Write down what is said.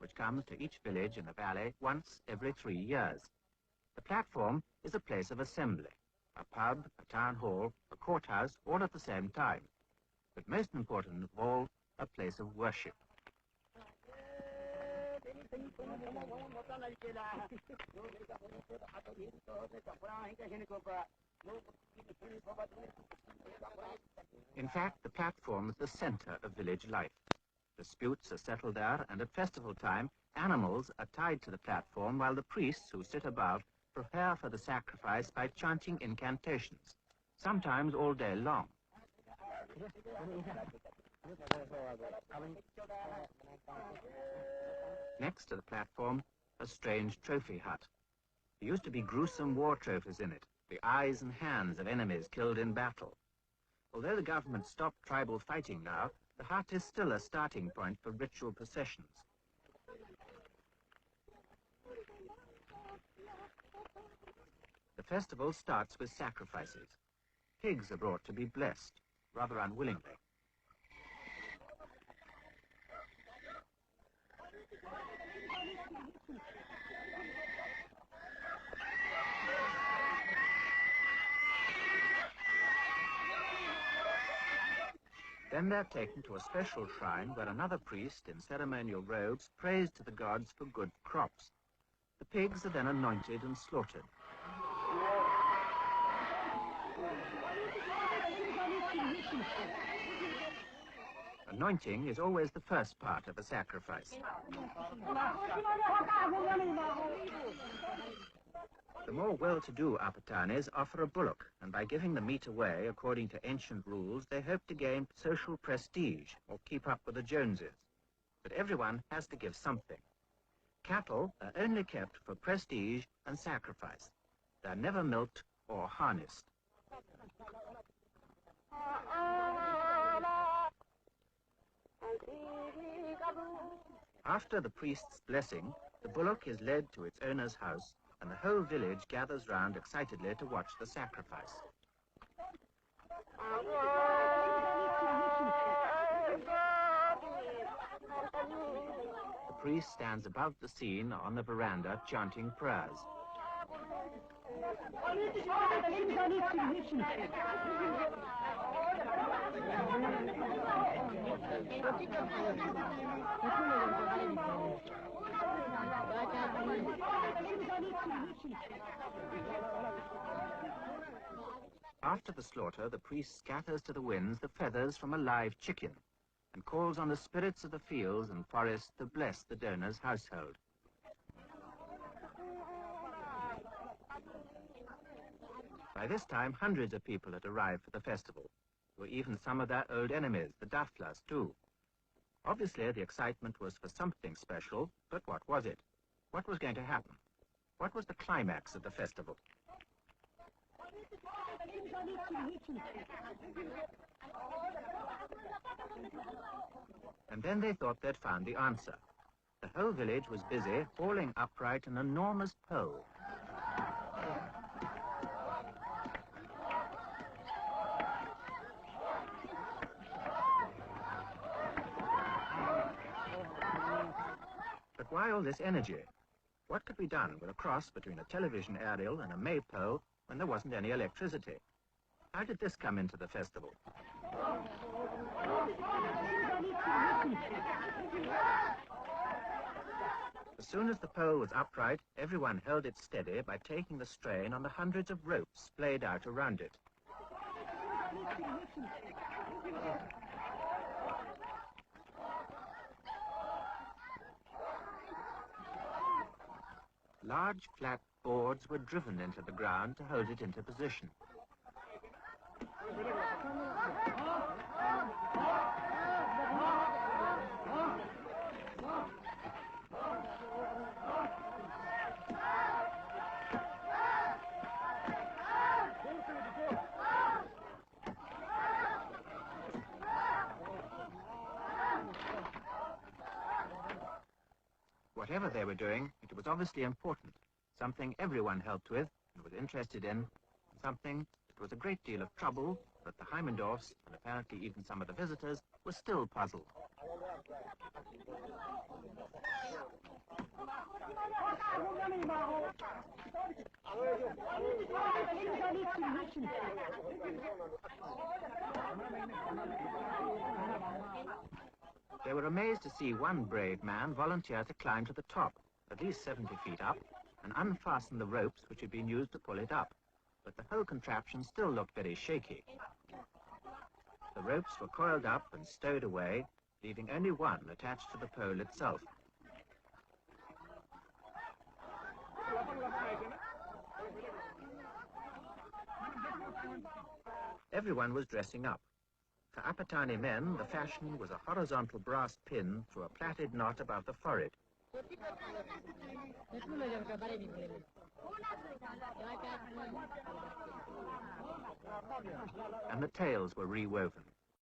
which comes to each village in the valley once every 3 years. The platform is a place of assembly, a pub, a town hall, a courthouse, all at the same time. But most important of all, a place of worship. In fact, the platform is the center of village life. Disputes are settled there, and at festival time, animals are tied to the platform while the priests who sit above prepare for the sacrifice by chanting incantations, sometimes all day long. Next to the platform, a strange trophy hut. There used to be gruesome war trophies in it, the eyes and hands of enemies killed in battle. Although the government stopped tribal fighting now, the hut is still a starting point for ritual processions. The festival starts with sacrifices. Pigs are brought to be blessed, rather unwillingly. Then they're taken to a special shrine where another priest in ceremonial robes prays to the gods for good crops. The pigs are then anointed and slaughtered. Anointing is always the first part of a sacrifice. The more well-to-do Apatanes offer a bullock, and by giving the meat away according to ancient rules, they hope to gain social prestige or keep up with the Joneses. But everyone has to give something. Cattle are only kept for prestige and sacrifice. They're never milked or harnessed. After the priest's blessing, the bullock is led to its owner's house, and the whole village gathers round excitedly to watch the sacrifice. The priest stands above the scene on the veranda chanting prayers. After the slaughter, the priest scatters to the winds the feathers from a live chicken and calls on the spirits of the fields and forests to bless the donor's household. By this time, hundreds of people had arrived for the festival. There were even some of their old enemies, the Daflas, too. Obviously, the excitement was for something special, but what was it? What was going to happen? What was the climax of the festival? And then they thought they'd found the answer. The whole village was busy hauling upright an enormous pole. But why all this energy? What could be done with a cross between a television aerial and a maypole when there wasn't any electricity? How did this come into the festival? As soon as the pole was upright, everyone held it steady by taking the strain on the hundreds of ropes splayed out around it. Large flat boards were driven into the ground to hold it into position. Whatever they were doing, it was obviously important, something everyone helped with and was interested in, and something that was a great deal of trouble, but the Heimendorfs, and apparently even some of the visitors, were still puzzled. They were amazed to see one brave man volunteer to climb to the top, at least 70 feet up, and unfasten the ropes which had been used to pull it up. But the whole contraption still looked very shaky. The ropes were coiled up and stowed away, leaving only one attached to the pole itself. Everyone was dressing up. For Apatani men, the fashion was a horizontal brass pin through a plaited knot above the forehead. And the tails were rewoven.